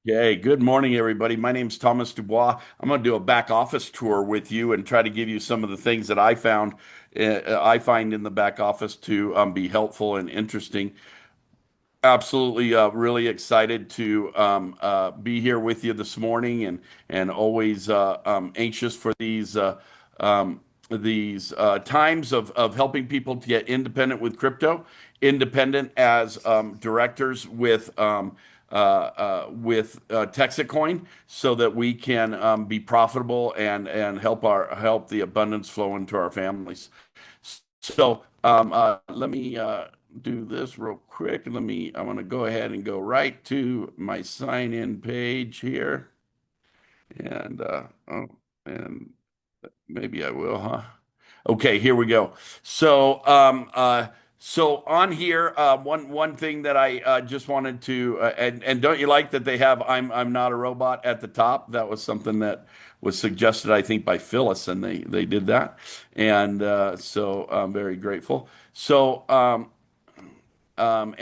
Hey, good morning, everybody. My name's Thomas Dubois. I'm going to do a back office tour with you and try to give you some of the things that I find in the back office to be helpful and interesting. Absolutely, really excited to be here with you this morning, and always anxious for these times of helping people to get independent with crypto, independent as directors with Texacoin, so that we can be profitable and help the abundance flow into our families. So let me do this real quick. I want to go ahead and go right to my sign in page here. And, and maybe I will, huh? Okay, here we go. So, so on here, one thing that I just wanted to, and don't you like that they have "I'm not a robot" at the top? That was something that was suggested, I think, by Phyllis, and they did that, and so I'm very grateful. So, and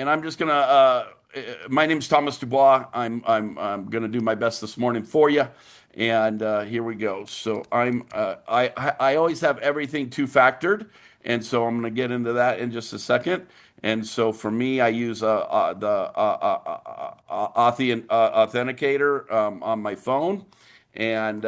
I'm just gonna. My name's Thomas Dubois. I'm gonna do my best this morning for you, and here we go. So I always have everything two-factored, and so I'm gonna get into that in just a second. And so for me, I use authenticator on my phone. And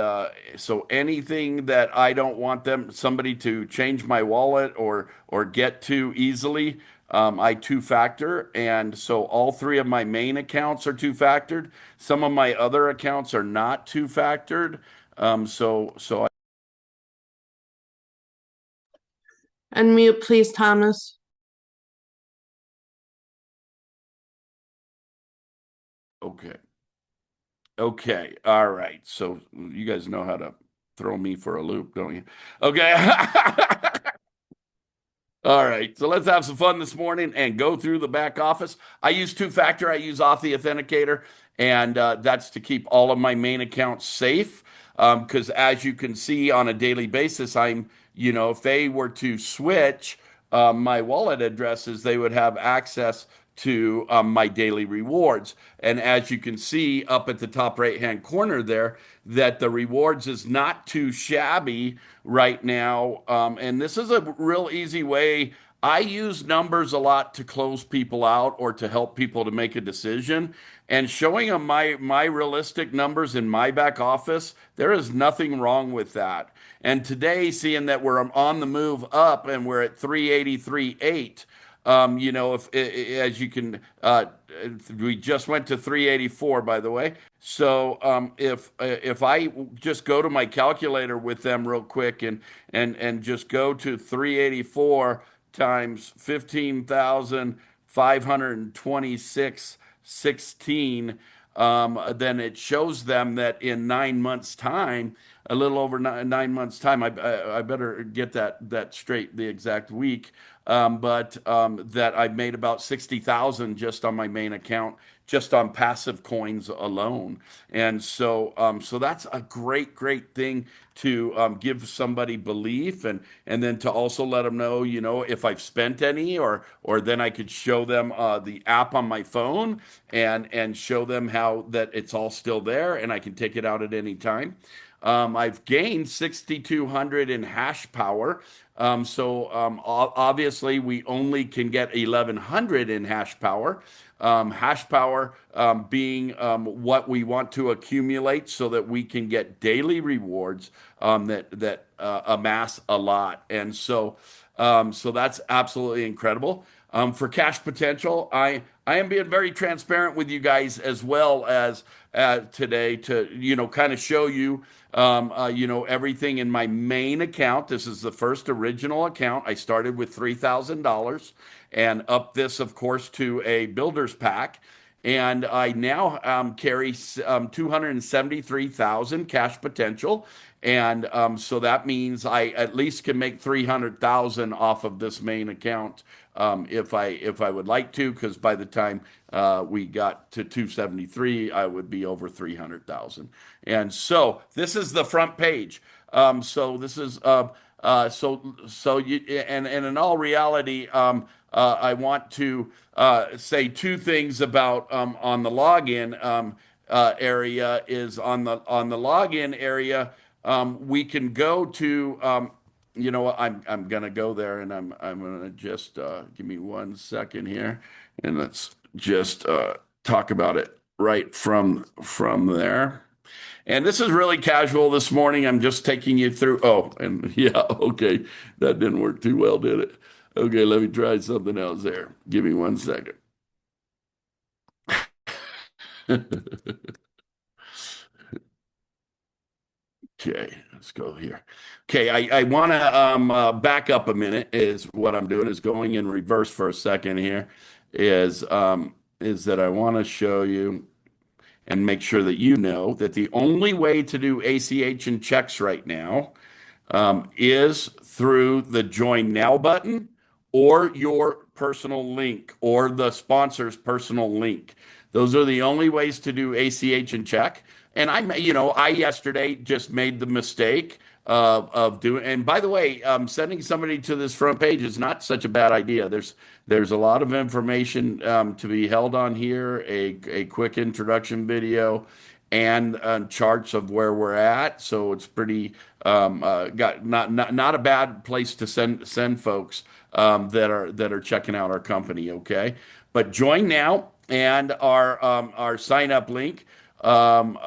so anything that I don't want somebody to change my wallet or get to easily, I two-factor. And so all three of my main accounts are two-factored. Some of my other accounts are not two-factored. So Unmute, please, Thomas. okay, okay, all right. So you guys know how to throw me for a loop, don't you? Okay. All right, so let's have some fun this morning and go through the back office. I use two-factor. I use Auth Authenticator, and that's to keep all of my main accounts safe. Because as you can see on a daily basis, if they were to switch my wallet addresses, they would have access to my daily rewards. And as you can see up at the top right-hand corner there, that the rewards is not too shabby right now. And this is a real easy way. I use numbers a lot to close people out or to help people to make a decision. And showing them my realistic numbers in my back office, there is nothing wrong with that. And today, seeing that we're on the move up and we're at 383.8, if as you can, we just went to 384, by the way. So if I just go to my calculator with them real quick and just go to 384 times 15,526.16, then it shows them that in 9 months' time, a little over 9 months' time, I better get that straight, the exact week, but that I've made about 60,000 just on my main account, just on passive coins alone. And so that's a great thing to give somebody belief, and then to also let them know, if I've spent any, or then I could show them the app on my phone and show them how that it's all still there and I can take it out at any time. I've gained 6,200 in hash power. Obviously, we only can get 1,100 in hash power. Hash power being what we want to accumulate so that we can get daily rewards that amass a lot. And so that's absolutely incredible. For cash potential, I am being very transparent with you guys as well as today to kind of show you everything in my main account. This is the first original account. I started with $3,000 and up this, of course, to a builder's pack. And I now carry 273,000 cash potential, and so that means I at least can make 300,000 off of this main account if I would like to, because by the time we got to 273, I would be over 300,000. And so this is the front page. So this is so you and in all reality, I want to say two things about on the login. area is on the login area. We can go to I'm gonna go there, and I'm gonna just give me 1 second here, and let's just talk about it right from there. And this is really casual this morning. I'm just taking you through. Oh, and yeah, okay, that didn't work too well, did it? Okay, let me try something else there. Give me 1 second. Okay, let's go here. Okay, I want to back up a minute. Is what I'm doing is going in reverse for a second here. Is that I want to show you and make sure that you know that the only way to do ACH and checks right now is through the Join Now button or your personal link or the sponsor's personal link. Those are the only ways to do ACH and check. And I yesterday just made the mistake of doing. And by the way, sending somebody to this front page is not such a bad idea. There's a lot of information to be held on here. A quick introduction video and charts of where we're at. So it's pretty got not a bad place to send folks that are checking out our company. Okay, but join now and our sign up link that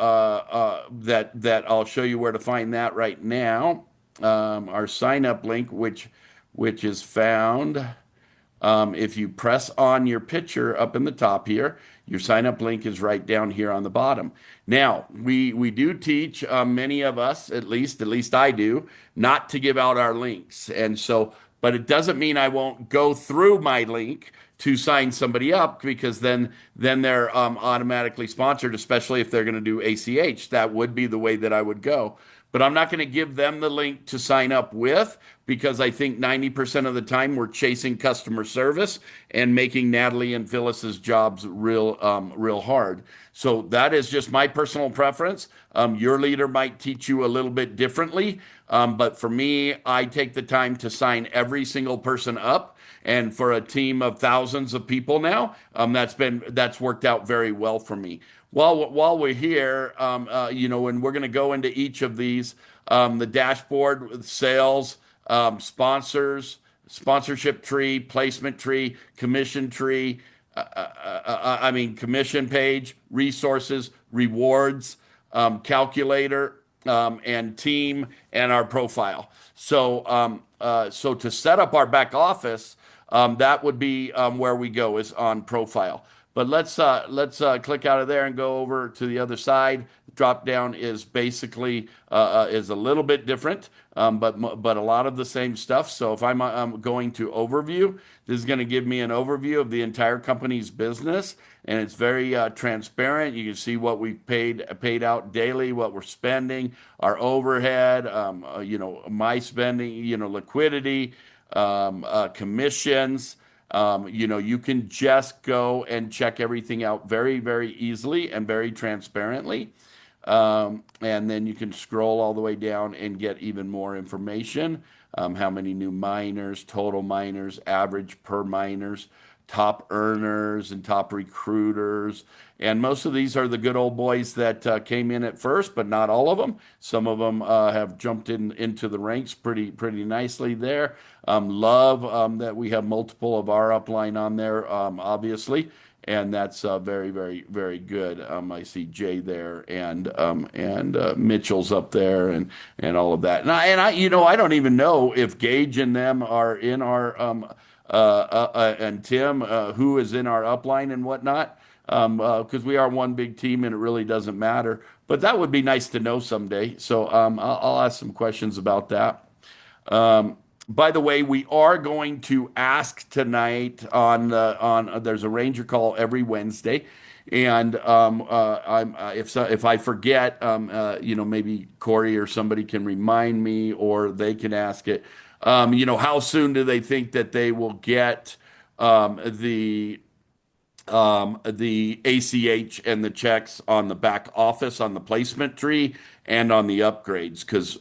I'll show you where to find that right now. Our sign up link, which is found. If you press on your picture up in the top here, your sign up link is right down here on the bottom. Now, we do teach many of us, at least I do, not to give out our links. And so, but it doesn't mean I won't go through my link to sign somebody up because then they're automatically sponsored, especially if they're going to do ACH. That would be the way that I would go. But I'm not going to give them the link to sign up with because I think 90% of the time we're chasing customer service and making Natalie and Phyllis's jobs real hard. So that is just my personal preference. Your leader might teach you a little bit differently, but for me, I take the time to sign every single person up. And for a team of thousands of people now, that's worked out very well for me. While we're here, and we're going to go into each of these, the dashboard with sales, sponsors, sponsorship tree, placement tree, commission tree, commission page, resources, rewards, calculator, and team, and our profile. So to set up our back office, that would be where we go is on profile. But let's click out of there and go over to the other side. Drop down is basically is a little bit different, but a lot of the same stuff. So if I'm going to overview, this is going to give me an overview of the entire company's business, and it's very transparent. You can see what we've paid out daily, what we're spending, our overhead, my spending, liquidity, commissions. You can just go and check everything out very, very easily and very transparently. And then you can scroll all the way down and get even more information. How many new miners, total miners, average per miners, top earners and top recruiters. And most of these are the good old boys that came in at first, but not all of them. Some of them have jumped into the ranks pretty nicely there. Love that we have multiple of our upline on there, obviously, and that's very, very, very good. I see Jay there, and Mitchell's up there, and all of that. I don't even know if Gage and them are in our and Tim, who is in our upline and whatnot, because we are one big team and it really doesn't matter. But that would be nice to know someday. So I'll ask some questions about that. By the way, we are going to ask tonight on there's a Ranger call every Wednesday, and if I forget, maybe Corey or somebody can remind me, or they can ask it. How soon do they think that they will get the ACH and the checks on the back office, on the placement tree, and on the upgrades, because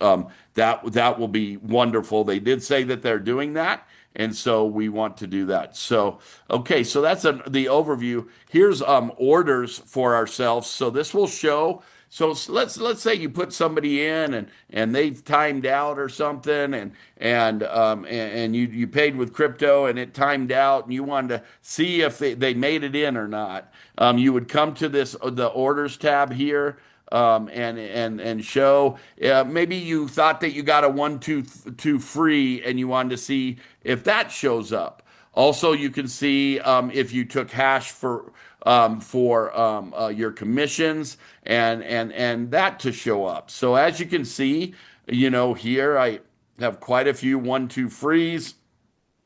that will be wonderful. They did say that they're doing that, And so we want to do that. So, okay, so that's the overview. Here's orders for ourselves. So this will show. So let's say you put somebody in and they've timed out or something and you paid with crypto and it timed out and you wanted to see if they made it in or not. You would come to this the orders tab here and show. Maybe you thought that you got a 1, 2, 2 free, and you wanted to see if that shows up. Also, you can see if you took hash for your commissions and that to show up. So as you can see, here I have quite a few 1, 2 frees.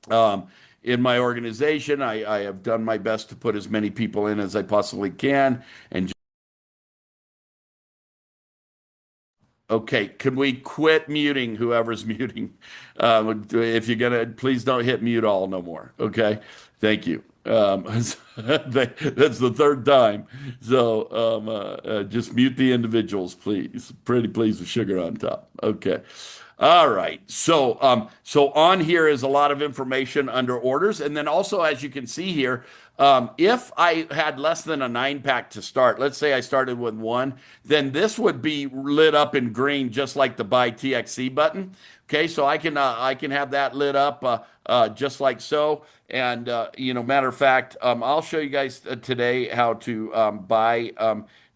In my organization, I have done my best to put as many people in as I possibly can, and okay, can we quit muting whoever's muting? If you're gonna, please don't hit mute all no more. Okay, thank you. That's the third time. So just mute the individuals, please. Pretty please with sugar on top. Okay. All right. So on here is a lot of information under orders, and then also as you can see here, if I had less than a 9 pack to start, let's say I started with one, then this would be lit up in green, just like the buy TXC button. Okay, so I can have that lit up just like so. And matter of fact, I'll show you guys today how to buy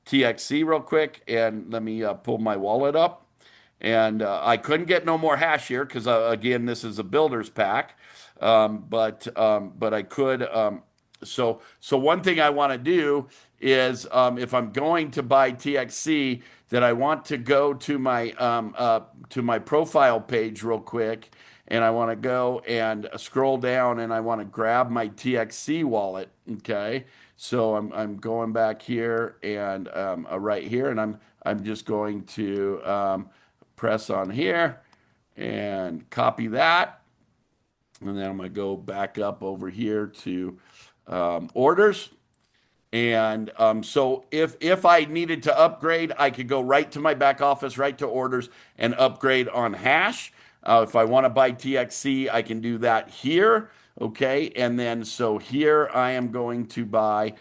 TXC real quick. And let me pull my wallet up. And I couldn't get no more hash here because again, this is a builder's pack. But I could. So one thing I want to do is if I'm going to buy TXC, that I want to go to my profile page real quick, and I want to go and scroll down, and I want to grab my TXC wallet. Okay, so I'm going back here and right here, and I'm just going to press on here and copy that. And then I'm going to go back up over here to orders. And so if I needed to upgrade, I could go right to my back office, right to orders, and upgrade on hash. If I want to buy TXC, I can do that here. Okay. And then so here I am going to buy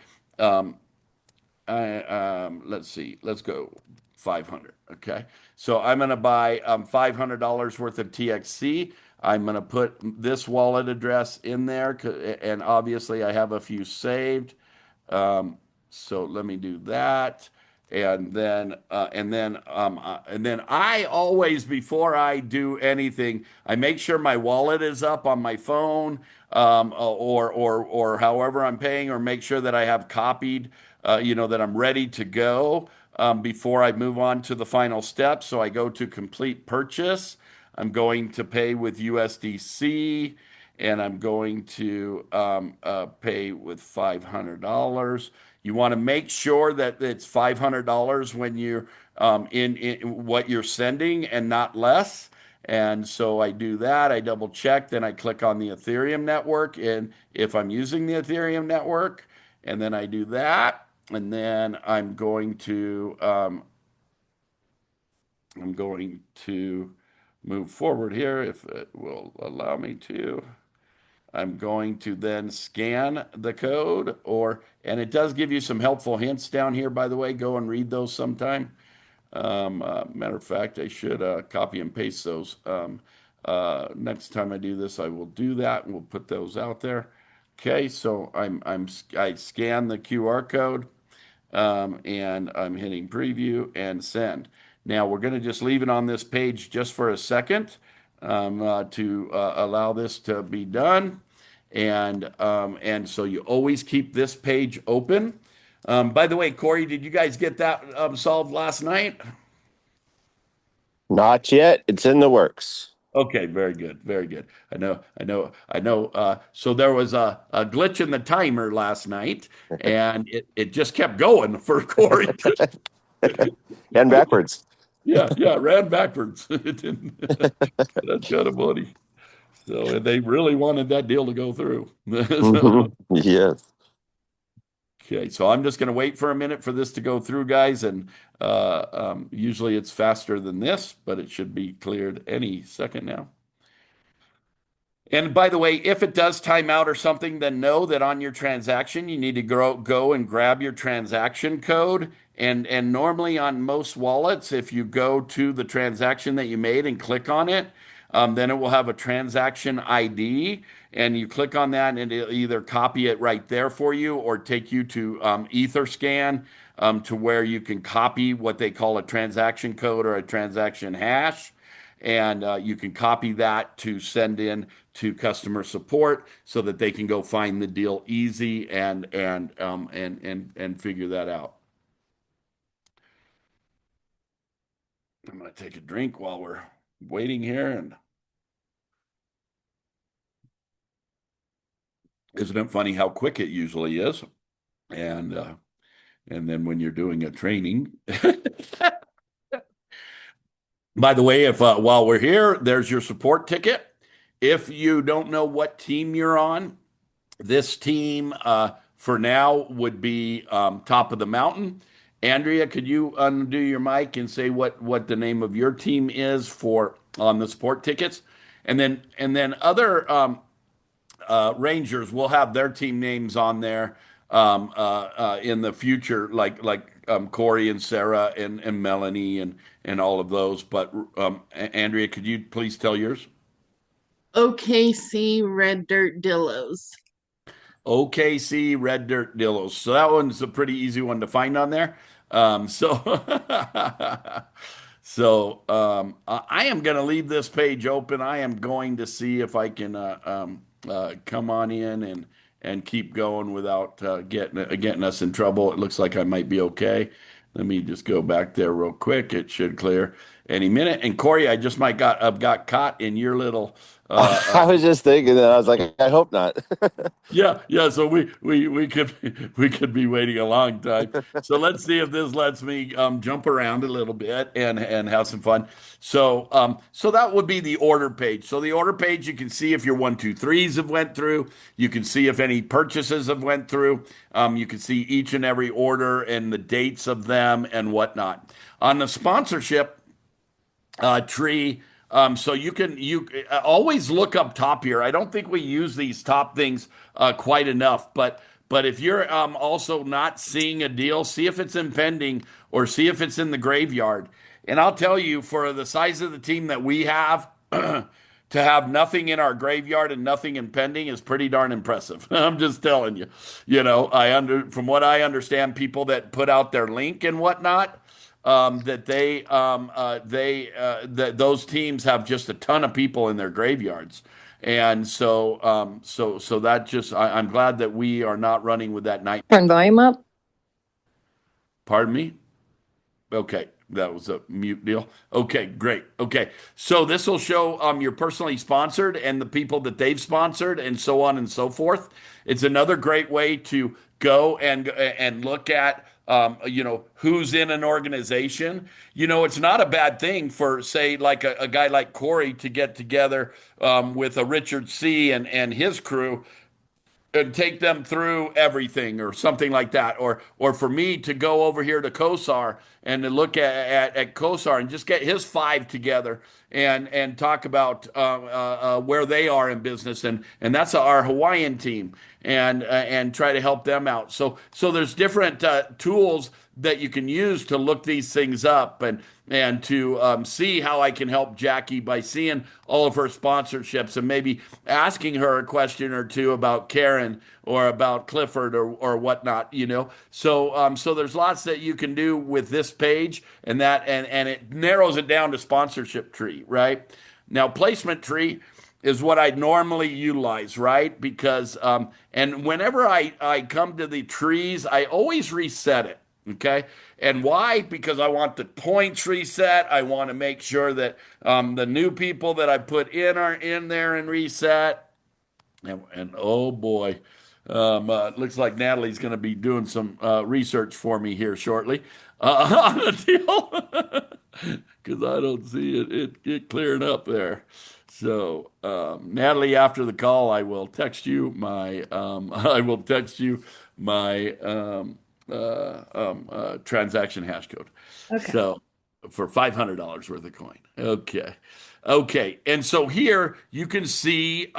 let's see, let's go 500. Okay. So I'm going to buy $500 worth of TXC. I'm going to put this wallet address in there, and obviously I have a few saved. So let me do that. And then I always, before I do anything, I make sure my wallet is up on my phone, or however I'm paying, or make sure that I have copied, that I'm ready to go before I move on to the final step. So I go to complete purchase. I'm going to pay with USDC, and I'm going to pay with $500. You want to make sure that it's $500 when you're in what you're sending and not less. And so I do that. I double check. Then I click on the Ethereum network, and if I'm using the Ethereum network, and then I do that, and then I'm going to move forward here if it will allow me to. I'm going to then scan the code, and it does give you some helpful hints down here, by the way. Go and read those sometime. Matter of fact, I should copy and paste those. Next time I do this, I will do that, and we'll put those out there. Okay, so I scan the QR code, and I'm hitting preview and send. Now we're going to just leave it on this page just for a second to allow this to be done. And so you always keep this page open. By the way, Corey, did you guys get that solved last night? Not yet. It's in the works. Okay, very good, very good. I know. So there was a glitch in the timer last night, and it just kept going for Corey. And backwards. Yeah, it ran backwards. It didn't. That's kind of funny. So they really wanted that deal to go through. So, Yes. okay, so I'm just going to wait for a minute for this to go through, guys. And usually it's faster than this, but it should be cleared any second now. And by the way, if it does time out or something, then know that on your transaction, you need to go and grab your transaction code. And normally on most wallets, if you go to the transaction that you made and click on it, then it will have a transaction ID, and you click on that, and it'll either copy it right there for you or take you to EtherScan to where you can copy what they call a transaction code or a transaction hash, and you can copy that to send in to customer support so that they can go find the deal easy and figure that out. I'm going to take a drink while we're waiting here, and isn't it funny how quick it usually is? And and then when you're doing a training. By the way, if while we're here, there's your support ticket. If you don't know what team you're on, this team for now would be top of the mountain. Andrea, could you undo your mic and say what the name of your team is for on the support tickets? And then other Rangers will have their team names on there in the future, like Corey and Sarah and Melanie and all of those. But Andrea, could you please tell yours? OKC Red Dirt Dillos. OKC Red Dirt Dillos. So that one's a pretty easy one to find on there. So I am going to leave this page open. I am going to see if I can come on in and keep going without getting us in trouble. It looks like I might be okay. Let me just go back there real quick. It should clear any minute. And Corey, I just might got caught in your little I was just thinking that. I was like, I hope not. yeah. So we could we could be waiting a long time. So let's see if this lets me jump around a little bit and have some fun. So that would be the order page. So the order page, you can see if your 1, 2, 3s have went through. You can see if any purchases have went through. You can see each and every order and the dates of them and whatnot. On the sponsorship tree. So you always look up top here. I don't think we use these top things quite enough, but if you're also not seeing a deal, see if it's impending or see if it's in the graveyard. And I'll tell you, for the size of the team that we have, to have nothing in our graveyard and nothing impending is pretty darn impressive. I'm just telling you. From what I understand, people that put out their link and whatnot, that that those teams have just a ton of people in their graveyards. And so that just I'm glad that we are not running with that night. Turn volume up. Pardon me? Okay, that was a mute deal. Okay, great. Okay, so this will show your personally sponsored and the people that they've sponsored and so on and so forth. It's another great way to go and look at who's in an organization. It's not a bad thing for, say, like a guy like Corey to get together with a Richard C. and his crew and take them through everything or something like that, or for me to go over here to Kosar and to look at Kosar and just get his five together and talk about where they are in business, and that's our Hawaiian team, and try to help them out. So there's different tools that you can use to look these things up and to see how I can help Jackie by seeing all of her sponsorships and maybe asking her a question or two about Karen or about Clifford or whatnot. So there's lots that you can do with this page, and it narrows it down to sponsorship tree, right? Now, placement tree is what I normally utilize, right? Because and whenever I come to the trees, I always reset it. Okay. And why? Because I want the points reset. I want to make sure that the new people that I put in are in there and reset. And oh boy, it looks like Natalie's going to be doing some research for me here shortly on the deal because I don't see it clearing up there. So, Natalie, after the call, I will text you my transaction hash code. Okay. So, for $500 worth of coin. Okay. Okay. And so here you can see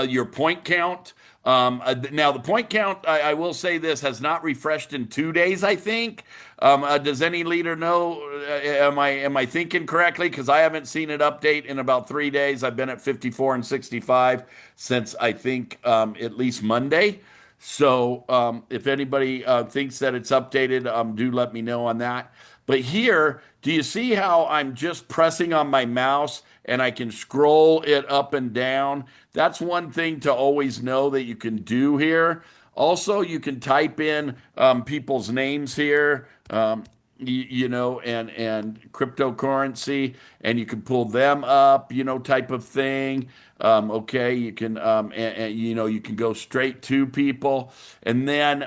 your point count. Now, the point count, I will say this, has not refreshed in 2 days, I think. Does any leader know? Am I thinking correctly? Because I haven't seen it update in about 3 days. I've been at 54 and 65 since I think at least Monday. So if anybody thinks that it's updated, do let me know on that. But here, do you see how I'm just pressing on my mouse and I can scroll it up and down? That's one thing to always know that you can do here. Also, you can type in people's names here. And cryptocurrency, and you can pull them up, type of thing. Okay, you can, you can go straight to people, and then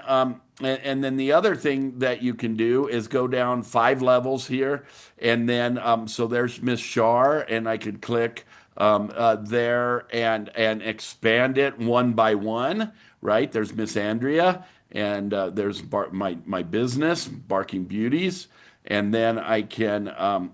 the other thing that you can do is go down 5 levels here, and then so there's Miss Shar, and I could click there and expand it one by one. Right there's Miss Andrea, and there's my business, Barking Beauties, and then I can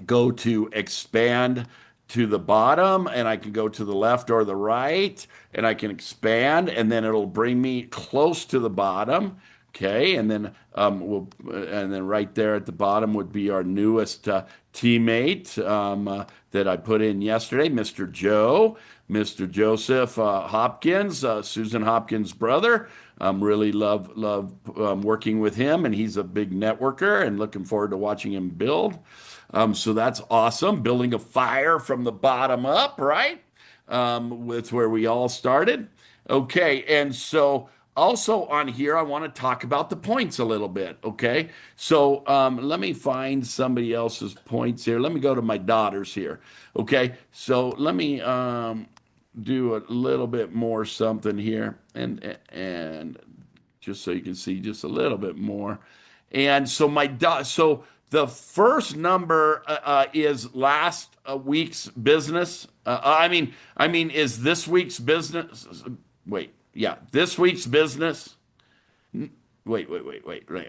go to expand to the bottom, and I can go to the left or the right, and I can expand, and then it'll bring me close to the bottom. Okay, and then and then right there at the bottom would be our newest teammate that I put in yesterday, Mr. Joe, Mr. Joseph Hopkins, Susan Hopkins' brother. Really love working with him, and he's a big networker, and looking forward to watching him build. So that's awesome. Building a fire from the bottom up, right? That's where we all started. Okay, and so also on here, I want to talk about the points a little bit. Okay, so let me find somebody else's points here. Let me go to my daughters here. Okay, so let me do a little bit more something here, and just so you can see just a little bit more. And so so the first number is last week's business. Is this week's business? Wait, yeah, this week's business. Wait.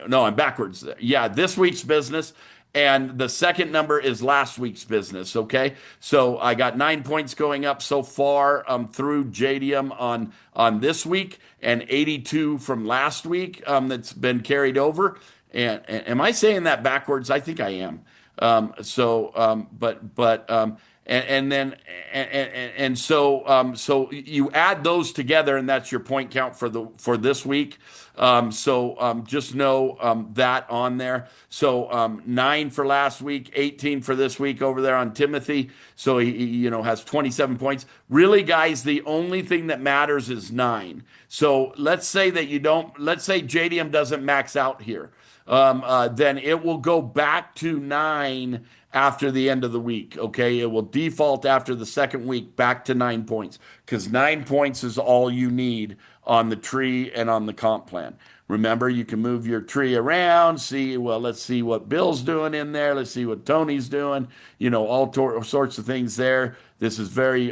No, I'm backwards there. Yeah, this week's business. And the second number is last week's business. Okay. So I got 9 points going up so far through JDM on this week, and 82 from last week that's been carried over. And am I saying that backwards? I think I am. And then so you add those together, and that's your point count for this week. Just know that on there. So 9 for last week, 18 for this week over there on Timothy. So he has 27 points. Really, guys, the only thing that matters is 9. So let's say that you don't. Let's say JDM doesn't max out here. Then it will go back to 9 after the end of the week. Okay, it will default after the second week back to 9 points, because 9 points is all you need on the tree and on the comp plan. Remember, you can move your tree around. Let's see what Bill's doing in there. Let's see what Tony's doing. All sorts of things there. This is very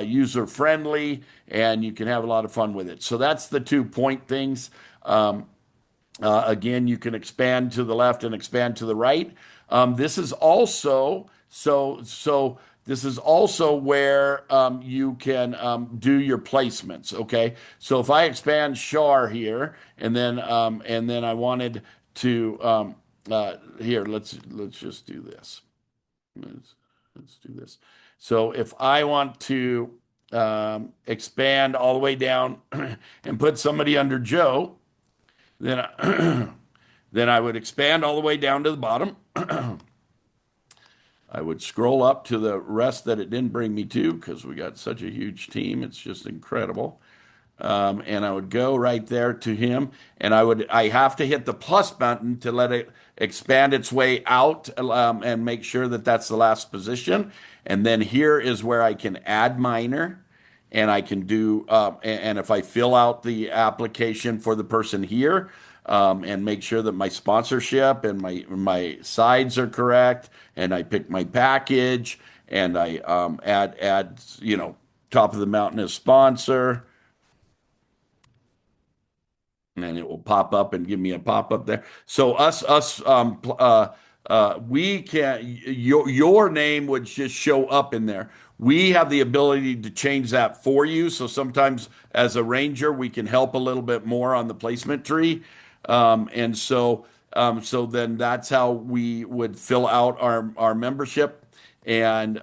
user friendly, and you can have a lot of fun with it. So that's the 2 point things. Again, you can expand to the left and expand to the right. This is also this is also where you can do your placements. Okay, so if I expand Shar here, and then I wanted to here, let's just do this. Let's do this. So if I want to expand all the way down and put somebody under Joe, then I would expand all the way down to the bottom. I would scroll up to the rest that it didn't bring me to, because we got such a huge team. It's just incredible. And I would go right there to him, and I have to hit the plus button to let it expand its way out, and make sure that that's the last position. And then here is where I can add minor, and I can do, and if I fill out the application for the person here, and make sure that my sponsorship and my sides are correct, and I pick my package, and I add top of the mountain as sponsor, and it will pop up and give me a pop up there. So We can your name would just show up in there. We have the ability to change that for you. So sometimes as a ranger, we can help a little bit more on the placement tree. So then that's how we would fill out our membership and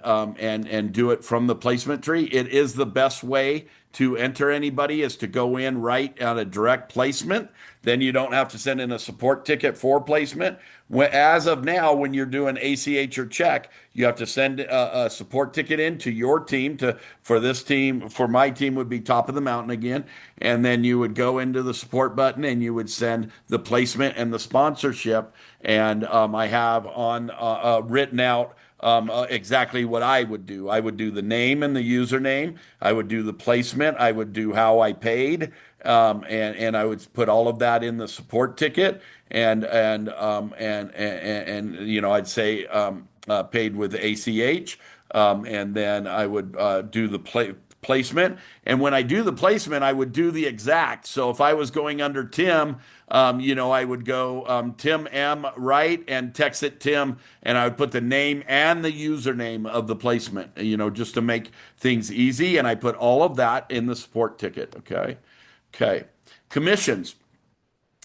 do it from the placement tree. It is the best way to enter anybody is to go in right on a direct placement. Then you don't have to send in a support ticket for placement. As of now, when you're doing ACH or check, you have to send a support ticket in to your team for this team. For my team would be Top of the Mountain again, and then you would go into the support button and you would send the placement and the sponsorship. And I have on written out exactly what I would do. I would do the name and the username. I would do the placement. I would do how I paid, and I would put all of that in the support ticket. And I'd say paid with ACH, and then I would do the placement. And when I do the placement, I would do the exact. So if I was going under Tim, I would go Tim M right and text it Tim, and I would put the name and the username of the placement, just to make things easy. And I put all of that in the support ticket. Okay. Okay. Commissions.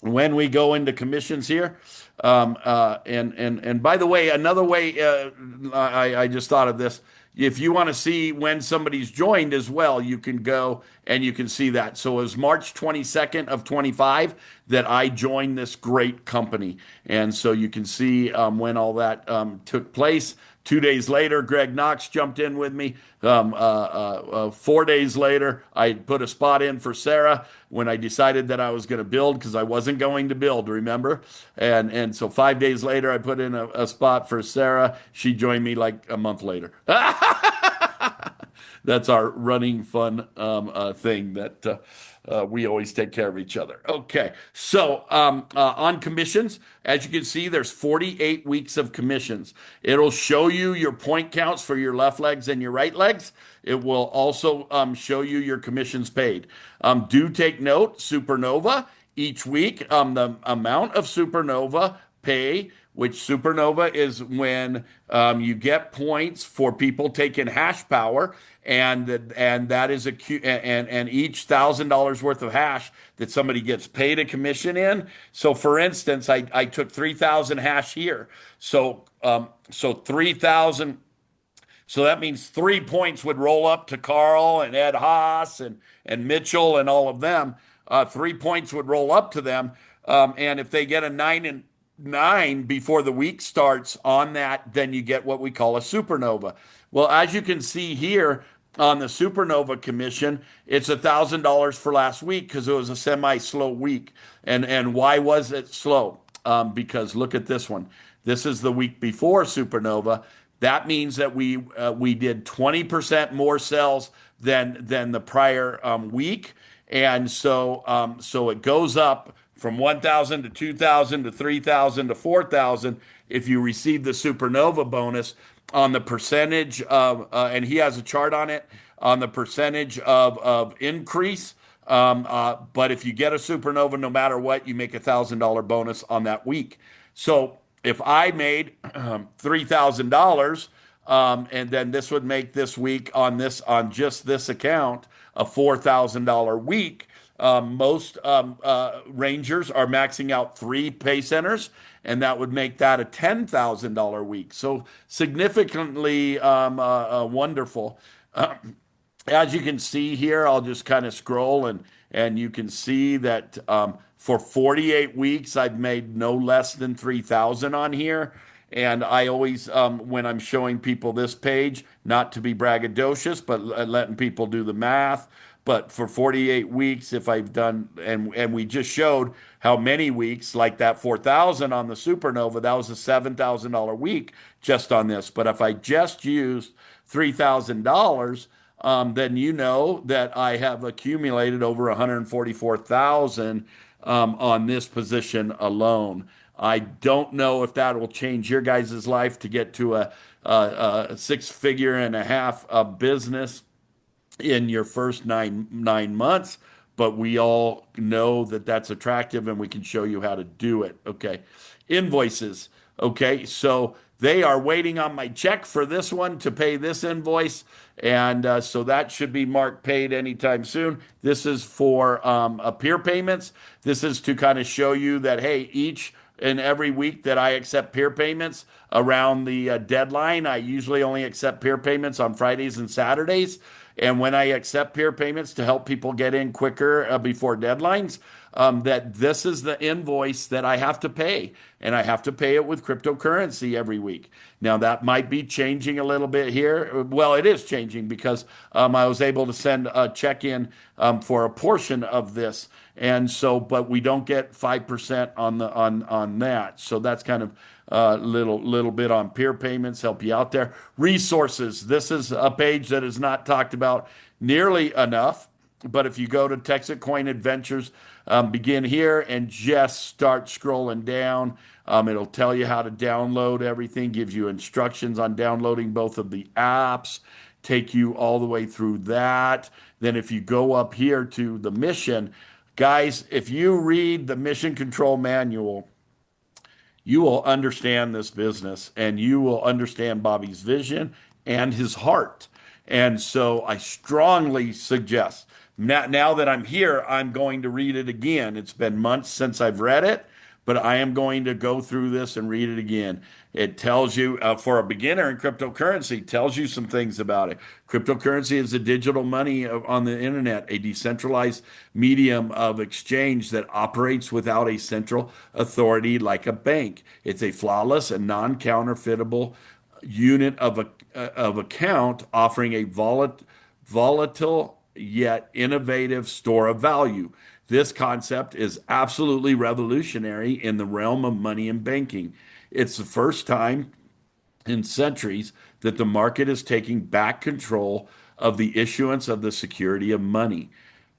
When we go into commissions here, and by the way, another way, I just thought of this. If you want to see when somebody's joined as well, you can go and you can see that. So it was March 22nd of 25 that I joined this great company. And so you can see when all that took place. 2 days later, Greg Knox jumped in with me. 4 days later, I put a spot in for Sarah when I decided that I was going to build because I wasn't going to build, remember? And so 5 days later, I put in a spot for Sarah. She joined me like a month later. That's our running fun thing that we always take care of each other. Okay, so on commissions, as you can see, there's 48 weeks of commissions. It'll show you your point counts for your left legs and your right legs. It will also show you your commissions paid. Do take note, Supernova, each week, the amount of Supernova pay, which Supernova is when you get points for people taking hash power, and that is and each $1,000 worth of hash that somebody gets paid a commission in. So, for instance, I took 3,000 hash here, so 3,000. So that means 3 points would roll up to Carl and Ed Haas and Mitchell and all of them. 3 points would roll up to them. And if they get a 9 before the week starts on that, then you get what we call a supernova. Well, as you can see here on the supernova commission, it's $1,000 for last week because it was a semi-slow week. And why was it slow? Because look at this one. This is the week before supernova. That means that we did 20% more sales than the prior week, and so it goes up from 1,000 to 2,000 to 3,000 to 4,000 if you receive the supernova bonus on the percentage of, and he has a chart on it on the percentage of increase. But if you get a supernova, no matter what, you make $1,000 bonus on that week. So if I made $3,000, and then this would make this week on just this account a $4,000 week. Most rangers are maxing out 3 pay centers, and that would make that a $10,000 week. So significantly wonderful. As you can see here, I'll just kind of scroll and you can see that for 48 weeks, I've made no less than 3,000 on here. And I always, when I'm showing people this page, not to be braggadocious, but letting people do the math. But for 48 weeks, if I've done, and we just showed how many weeks, like that 4,000 on the supernova, that was a $7,000 week just on this. But if I just used $3,000, then you know that I have accumulated over 144,000 on this position alone. I don't know if that will change your guys' life to get to a 6 figure and a half business in your first nine months, but we all know that that's attractive and we can show you how to do it. Okay. invoices. Okay, so they are waiting on my check for this one to pay this invoice, and so that should be marked paid anytime soon. This is for peer payments. This is to kind of show you that, hey, each and every week that I accept peer payments around the deadline, I usually only accept peer payments on Fridays and Saturdays. And when I accept peer payments to help people get in quicker before deadlines, that this is the invoice that I have to pay, and I have to pay it with cryptocurrency every week. Now, that might be changing a little bit here. Well, it is changing because I was able to send a check in for a portion of this. And so, but we don't get 5% on on that. So that's kind of little bit on peer payments, help you out there. Resources. This is a page that is not talked about nearly enough. But if you go to Texas Coin Adventures, begin here and just start scrolling down. It'll tell you how to download everything, gives you instructions on downloading both of the apps, take you all the way through that. Then, if you go up here to the mission, guys, if you read the mission control manual, you will understand this business and you will understand Bobby's vision and his heart. And so I strongly suggest now that I'm here, I'm going to read it again. It's been months since I've read it, but I am going to go through this and read it again. It tells you, for a beginner in cryptocurrency, tells you some things about it. Cryptocurrency is a digital money on the internet, a decentralized medium of exchange that operates without a central authority like a bank. It's a flawless and non-counterfeitable unit of account offering a volatile yet innovative store of value. This concept is absolutely revolutionary in the realm of money and banking. It's the first time in centuries that the market is taking back control of the issuance of the security of money.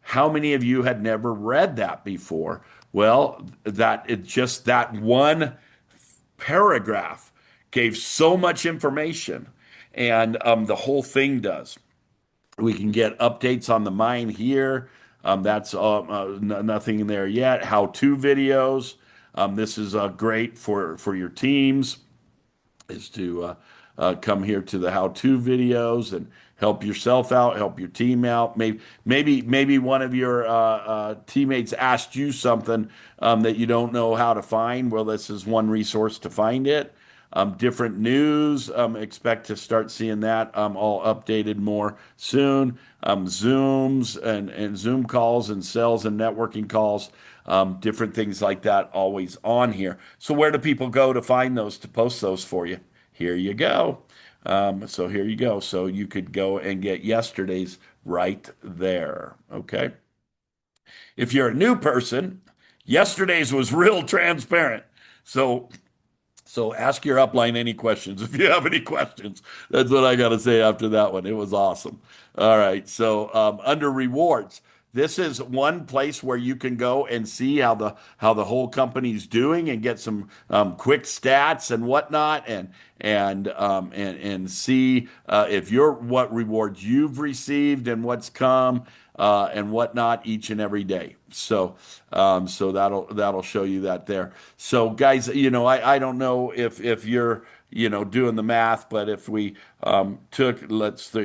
How many of you had never read that before? Well, that it's just that one paragraph gave so much information, and the whole thing does. We can get updates on the mine here. That's nothing in there yet. How-to videos. This is great for your teams. Is to come here to the how-to videos and help yourself out, help your team out. Maybe one of your teammates asked you something that you don't know how to find. Well, this is one resource to find it. Different news. Expect to start seeing that all updated more soon. Zooms and Zoom calls and sales and networking calls. Different things like that always on here. So where do people go to find those, to post those for you? Here you go. So here you go. So you could go and get yesterday's right there. Okay. If you're a new person, yesterday's was real transparent. So ask your upline any questions if you have any questions. That's what I got to say after that one. It was awesome. All right. So under rewards, this is one place where you can go and see how the whole company's doing and get some quick stats and whatnot, and see if you're what rewards you've received and what's come and whatnot each and every day. So that'll show you that there. So guys, I don't know if you're doing the math, but if we took,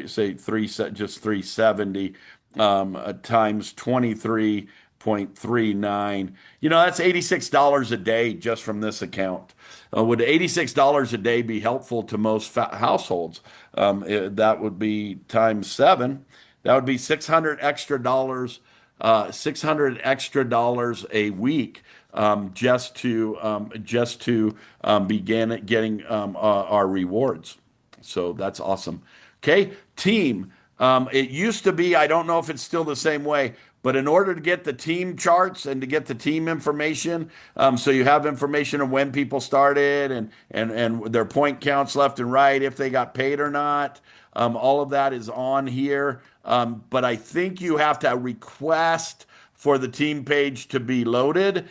say just 370 times 23.39, that's $86 a day just from this account. Would $86 a day be helpful to most households? That would be times seven. That would be $600 extra dollars a week, just to begin getting our rewards. So that's awesome. Okay, team. It used to be, I don't know if it's still the same way, but in order to get the team charts and to get the team information, so you have information on when people started and their point counts left and right, if they got paid or not, all of that is on here. But I think you have to request for the team page to be loaded,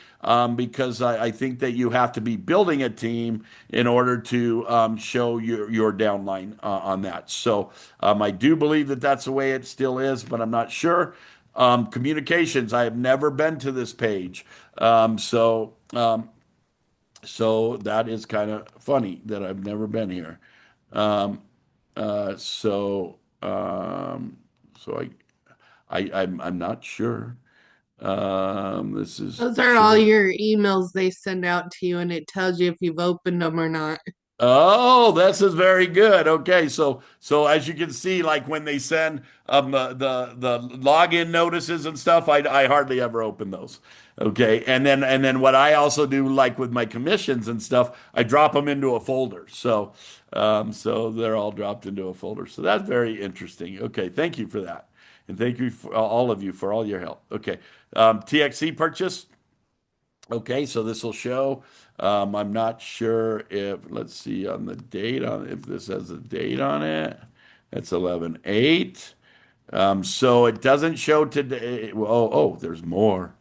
because I think that you have to be building a team in order to show your downline on that. So I do believe that that's the way it still is, but I'm not sure. Communications, I have never been to this page. So So that is kind of funny that I've never been here. Um, so so I'm not sure. This is Those are all show. your emails they send out to you, and it tells you if you've opened them or not. Oh, this is very good. Okay, so as you can see, like when they send the login notices and stuff, I hardly ever open those. Okay, and then what I also do, like with my commissions and stuff, I drop them into a folder. So they're all dropped into a folder. So that's very interesting. Okay, thank you for that, and thank you for all of you for all your help. Okay, TXC purchase. Okay, so this will show. I'm not sure if, let's see on the date on if this has a date on it. It's 11/8. So it doesn't show today. Well, there's more.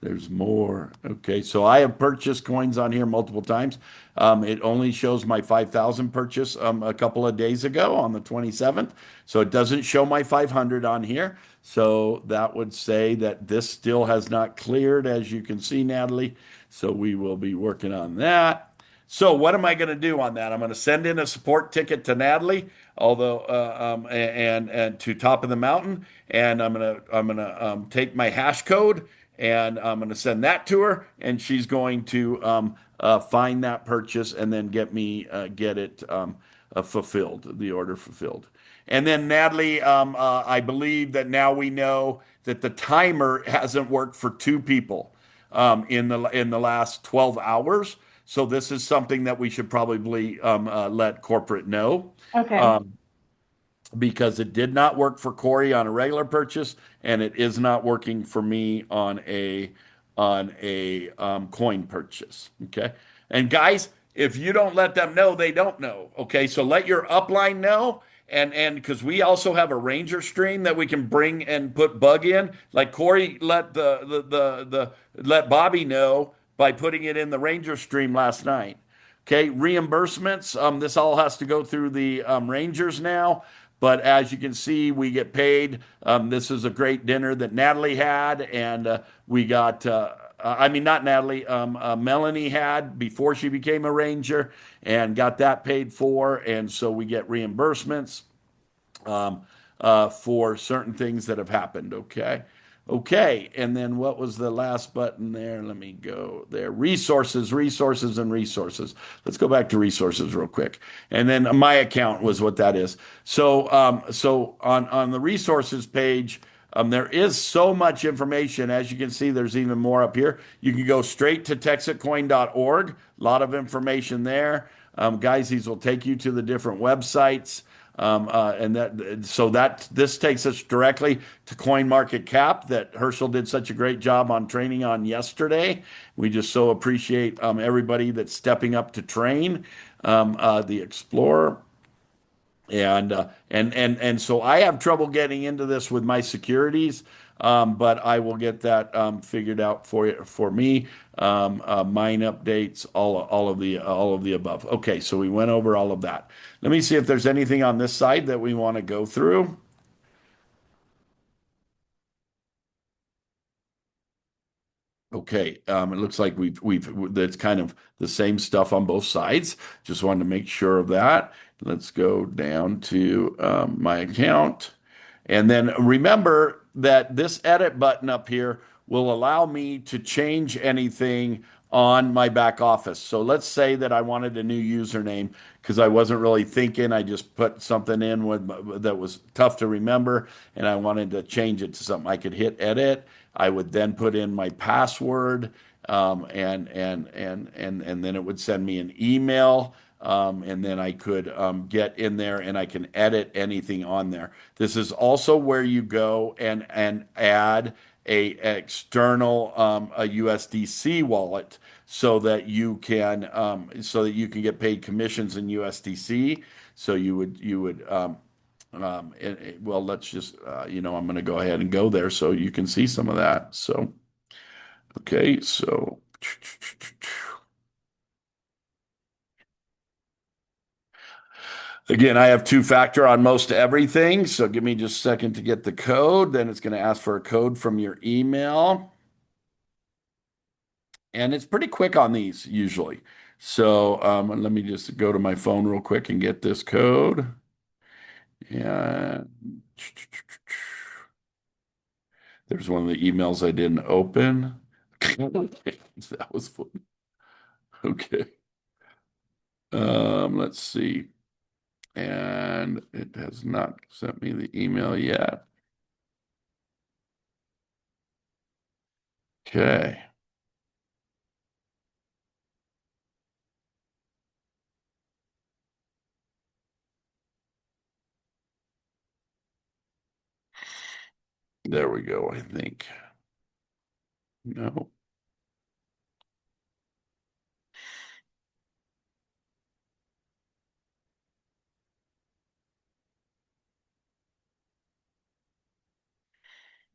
There's more. Okay, so I have purchased coins on here multiple times. It only shows my 5,000 purchase a couple of days ago on the 27th. So it doesn't show my 500 on here. So that would say that this still has not cleared, as you can see, Natalie. So we will be working on that. So what am I going to do on that? I'm going to send in a support ticket to Natalie, although and to Top of the Mountain, and I'm gonna take my hash code and I'm going to send that to her, and she's going to find that purchase and then get it fulfilled, the order fulfilled. And then Natalie, I believe that now we know that the timer hasn't worked for two people in the last 12 hours. So this is something that we should probably let corporate know. Okay. Um, because it did not work for Corey on a regular purchase, and it is not working for me on a coin purchase. Okay, and guys, if you don't let them know, they don't know. Okay, so let your upline know. And because we also have a Ranger stream that we can bring and put bug in, like Corey let the let Bobby know by putting it in the Ranger stream last night. Okay, reimbursements. This all has to go through the Rangers now. But as you can see, we get paid. This is a great dinner that Natalie had, and we got, I mean, not Natalie, Melanie had before she became a Ranger and got that paid for. And so we get reimbursements um, for certain things that have happened. Okay. Okay. And then what was the last button there? Let me go there. Resources, resources, and resources. Let's go back to resources real quick. And then my account was what that is. So on the resources page, there is so much information. As you can see, there's even more up here. You can go straight to texitcoin.org. A lot of information there. Guys, these will take you to the different websites. And that this takes us directly to Coin Market Cap that Herschel did such a great job on training on yesterday. We just so appreciate everybody that's stepping up to train the Explorer. And so I have trouble getting into this with my securities, but I will get that figured out for me. Mine updates, all of the above. Okay, so we went over all of that. Let me see if there's anything on this side that we want to go through. Okay, it looks like we've that's kind of the same stuff on both sides. Just wanted to make sure of that. Let's go down to my account. And then remember that this edit button up here will allow me to change anything on my back office. So let's say that I wanted a new username because I wasn't really thinking. I just put something in that was tough to remember and I wanted to change it to something. I could hit edit. I would then put in my password and then it would send me an email. And then I could get in there and I can edit anything on there. This is also where you go and add a external a USDC wallet so that you can get paid commissions in USDC. So well, let's just I'm going to go ahead and go there so you can see some of that. So okay, so. Again, I have two-factor on most everything, so give me just a second to get the code. Then it's going to ask for a code from your email. And it's pretty quick on these usually. So let me just go to my phone real quick and get this code. And there's one of the emails I didn't open. That was fun. Okay. Let's see. And it has not sent me the email yet. Okay. There we go, I think. No.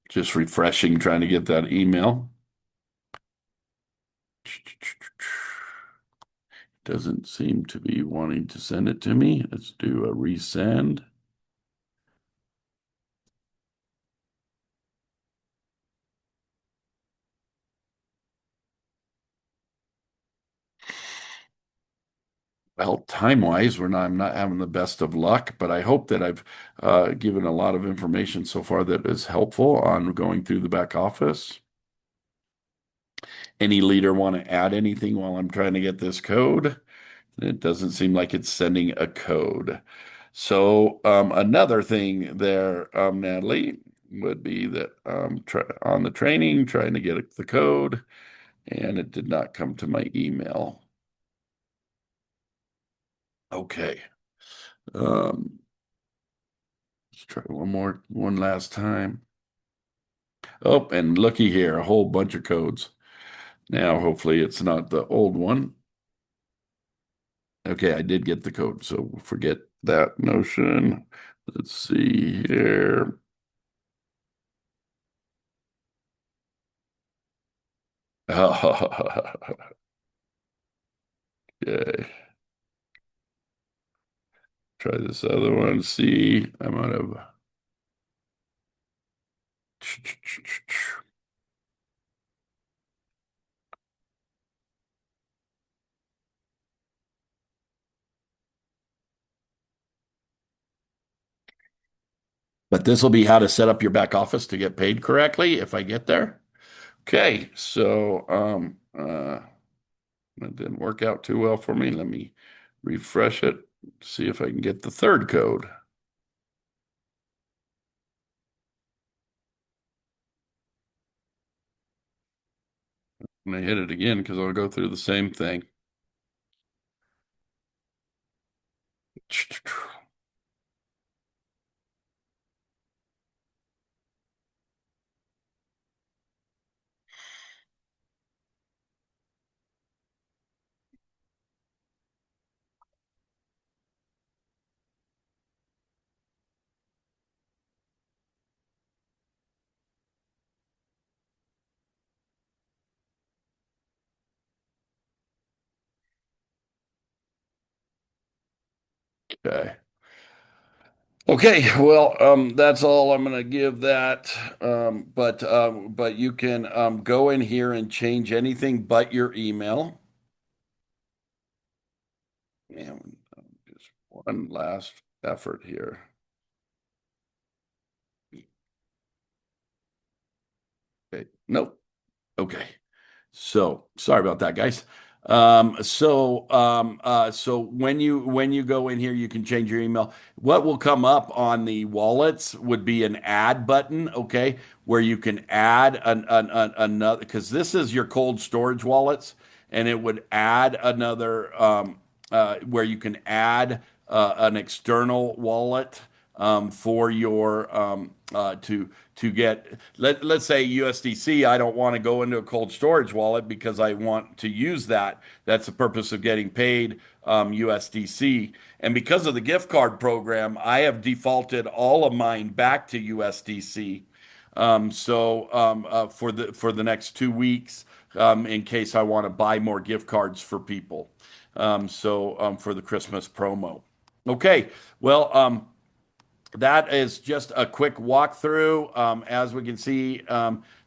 Just refreshing, trying to get that email. Doesn't seem to be wanting to send it to me. Let's do a resend. Well, time-wise, I'm not having the best of luck, but I hope that I've given a lot of information so far that is helpful on going through the back office. Any leader want to add anything while I'm trying to get this code? It doesn't seem like it's sending a code. So another thing there, Natalie, would be that on the training, trying to get the code, and it did not come to my email. Okay. Um, let's try one last time. Oh, and looky here, a whole bunch of codes. Now, hopefully it's not the old one. Okay, I did get the code, so forget that notion. Let's see here. Okay. Try this other one. See, I'm out of. But this will be how to set up your back office to get paid correctly if I get there. Okay, so that didn't work out too well for me. Let me refresh it, see if I can get the third code. And I hit it again because I'll go through the same thing. Okay. Okay, well, that's all I'm going to give that. But you can go in here and change anything but your email. And just one last effort here. Okay, nope. Okay. So sorry about that, guys. So when you go in here, you can change your email. What will come up on the wallets would be an add button, okay, where you can add another because this is your cold storage wallets, and it would add another where you can add an external wallet for your to get let's say USDC. I don't want to go into a cold storage wallet because I want to use that. That's the purpose of getting paid USDC. And because of the gift card program, I have defaulted all of mine back to USDC. For the next 2 weeks, in case I want to buy more gift cards for people. For the Christmas promo. Okay, well, that is just a quick walkthrough. As we can see,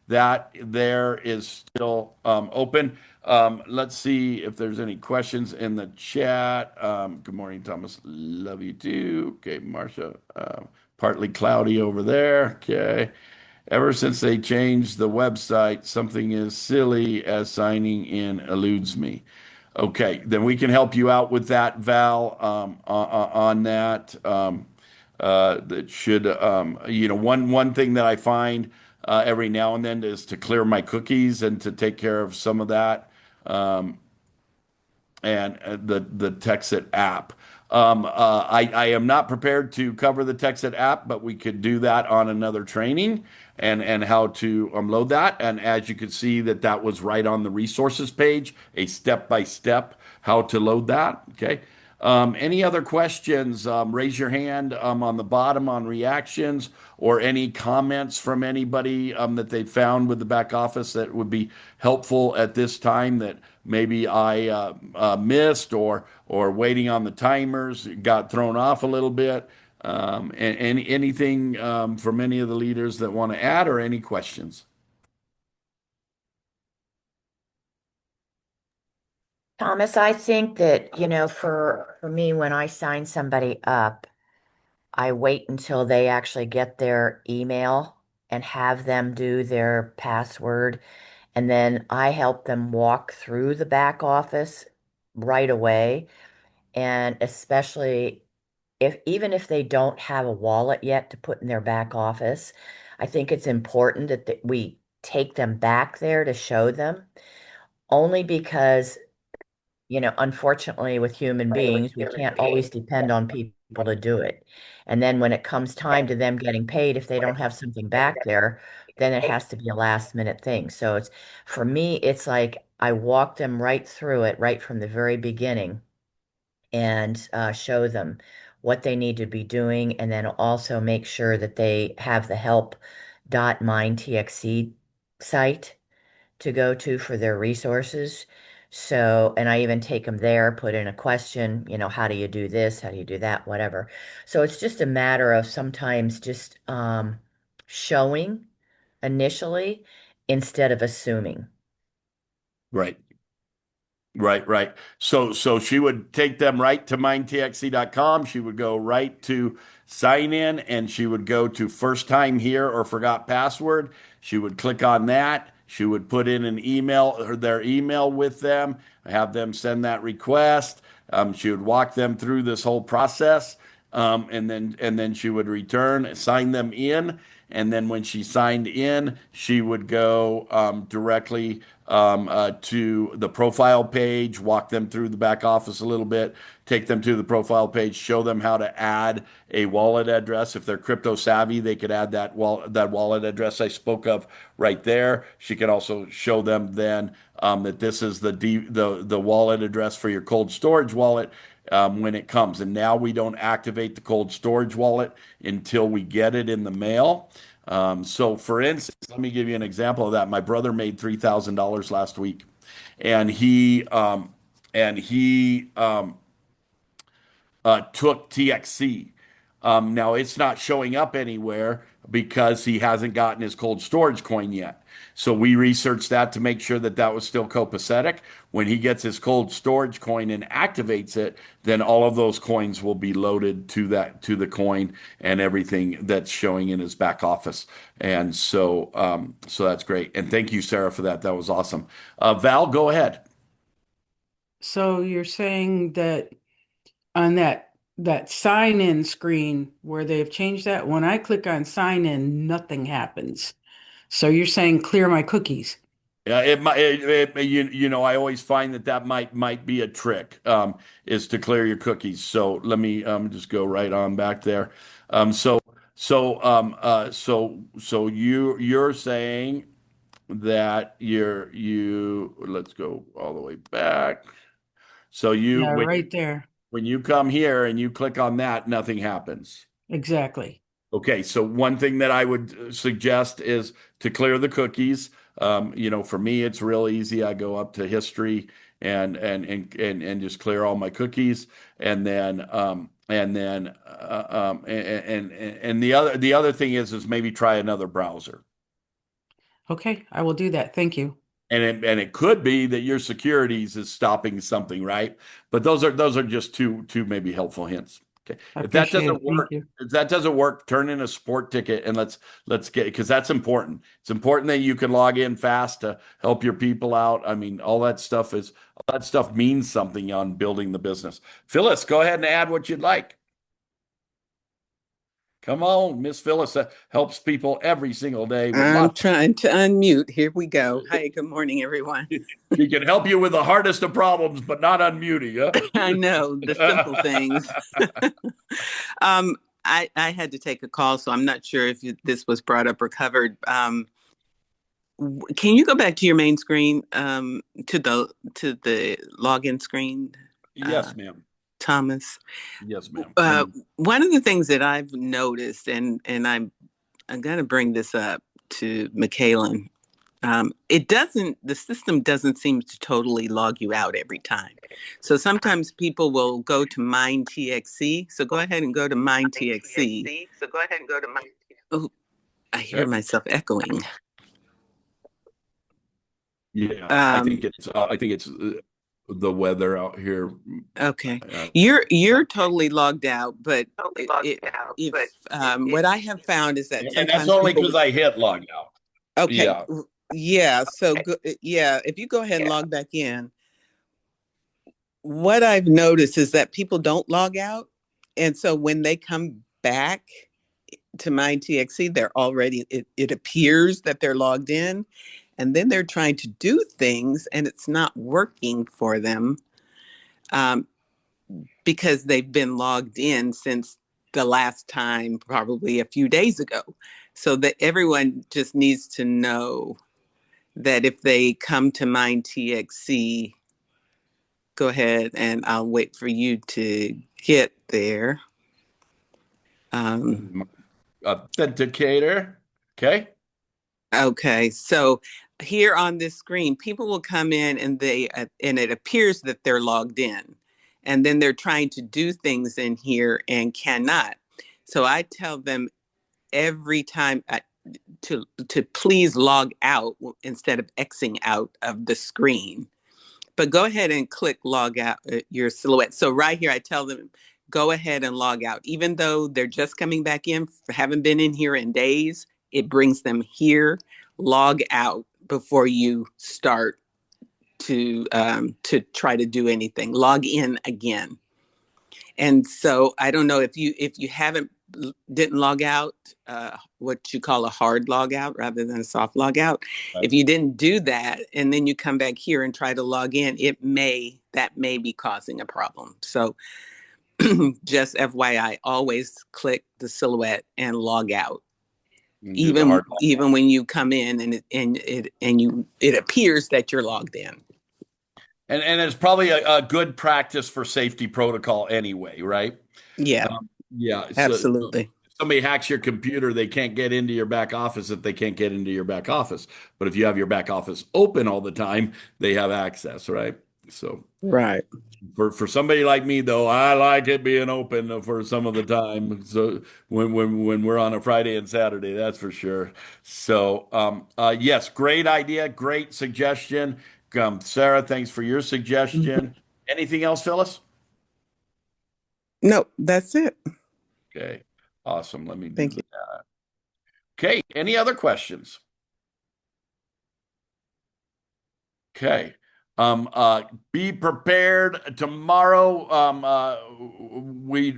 that there is still open. Let's see if there's any questions in the chat. Good morning, Thomas. Love you too. Okay, Marcia. Partly cloudy over there. Okay. Ever since they changed the website, something as silly as signing in eludes me. Okay, then we can help you out with that, Val, on that. That should, one thing that I find every now and then is to clear my cookies and to take care of some of that and the Texit app. I am not prepared to cover the Texit app, but we could do that on another training and how to load that. And as you can see, that was right on the resources page, a step by step how to load that. Okay. Any other questions? Raise your hand on the bottom on reactions or any comments from anybody that they found with the back office that would be helpful at this time that maybe I missed or waiting on the timers got thrown off a little bit. And anything from any of the leaders that want to add or any questions? Thomas, I think that, for me, when I sign somebody up, I wait until they actually get their email and have them do their password. And then I help them walk through the back office right away. And especially even if they don't have a wallet yet to put in their back office, I think it's important that we take them back there to show them, only because unfortunately, with human beings, we can't always depend on people to do it. And then when it comes time to them getting paid, if they don't have something back there, then it has to be a last minute thing. So for me, it's like I walk them right through it, right from the very beginning, and show them what they need to be doing, and then also make sure that they have the help.mindtxc site to go to for their resources. So, and I even take them there, put in a question, how do you do this? How do you do that? Whatever. So it's just a matter of sometimes just showing initially instead of assuming. Right. Right. So she would take them right to mindtxe.com. She would go right to sign in and she would go to first time here or forgot password. She would click on that. She would put in an email or their email with them, have them send that request. She would walk them through this whole process. And then she would return, sign them in, and then when she signed in, she would go directly to the profile page, walk them through the back office a little bit, take them to the profile page, show them how to add a wallet address. If they're crypto savvy, they could add that wallet address I spoke of right there. She could also show them then that this is the wallet address for your cold storage wallet when it comes. And now we don't activate the cold storage wallet until we get it in the mail. So, for instance, let me give you an example of that. My brother made $3,000 last week, and he took TXC. Now it's not showing up anywhere because he hasn't gotten his cold storage coin yet. So we researched that to make sure that was still copacetic. When he gets his cold storage coin and activates it, then all of those coins will be loaded to the coin and everything that's showing in his back office. And so that's great. And thank you, Sarah, for that. That was awesome. Val, go ahead. So you're saying that on that sign in screen where they've changed that, when I click on sign in, nothing happens. So you're saying clear my cookies. Yeah, it might. I always find that might be a trick, is to clear your cookies. So let me just go right on back there. So you're saying that let's go all the way back. So Yeah, right there. when you come here and you click on that, nothing happens. Exactly. Okay, so one thing that I would suggest is to clear the cookies. For me, it's real easy. I go up to history and just clear all my cookies, and the other thing is maybe try another browser. Okay, I will do that. Thank you. And it could be that your securities is stopping something, right? But those are just two maybe helpful hints. Okay. I appreciate it. Thank you. If that doesn't work, turn in a sport ticket and let's get, because that's important. It's important that you can log in fast to help your people out. I mean, all that stuff means something on building the business. Phyllis, go ahead and add what you'd like. Come on, Miss Phyllis helps people every single day with I'm lots. trying to unmute. Here we go. Hi, good morning, everyone. She can help you with the hardest of problems, but not unmuting, I know the simple things. um, I had to take a call, so I'm not sure if this was brought up or covered. Can you go back to your main screen, to the login screen, uh, Yes, ma'am. Thomas? Yes, ma'am. One of the things that I've noticed, and I'm going to bring this up to Michaelan. The system doesn't seem to totally log you out every time. So sometimes people will go to MindTXC. So go ahead and go to MindTXC. Oh, I hear myself echoing. Yeah, I think it's the weather out here. Okay. You're totally logged out, but if what I have found is that And that's sometimes only people because I hit log out. okay. Yeah. Yeah, so yeah, if you go ahead and log back in, what I've noticed is that people don't log out. And so when they come back to MindTXC, they're already, it appears that they're logged in. And then they're trying to do things and it's not working for them, um, because they've been logged in since the last time, probably a few days ago. So that everyone just needs to know that if they come to MindTXC, go ahead and I'll wait for you to get there. Authenticator. Okay. Okay, so here on this screen, people will come in and and it appears that they're logged in, and then they're trying to do things in here and cannot. So I tell them every time to please log out instead of Xing out of the screen. But go ahead and click log out your silhouette. So right here, I tell them, go ahead and log out. Even though they're just coming back in, haven't been in here in days, it brings them here. Log out before you start to try to do anything. Log in again. And so I don't know if you haven't didn't log out, what you call a hard log out rather than a soft log out. If you didn't do that and then you come back here and try to log in, that may be causing a problem. So just FYI, always click the silhouette and log out. Do the hard log. Even when you come in it appears that you're logged in. And it's probably a good practice for safety protocol anyway, right? Yeah, Yeah. So absolutely. if somebody hacks your computer, they can't get into your back office if they can't get into your back office. But if you have your back office open all the time, they have access, right? So Right. for somebody like me though, I like it being open for some of the time. So when we're on a Friday and Saturday, that's for sure. So yes, great idea, great suggestion. Sarah, thanks for your suggestion. Anything else, Phyllis? No, that's it. Okay, awesome. Let me do Thank you. that. Okay, any other questions? Okay. Be prepared tomorrow. We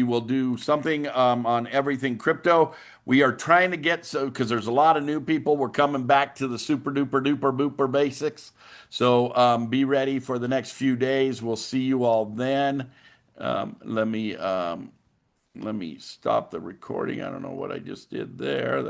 will do something on everything crypto. We are trying to get because there's a lot of new people. We're coming back to the super duper duper booper basics. So be ready for the next few days. We'll see you all then. Let me stop the recording. I don't know what I just did there.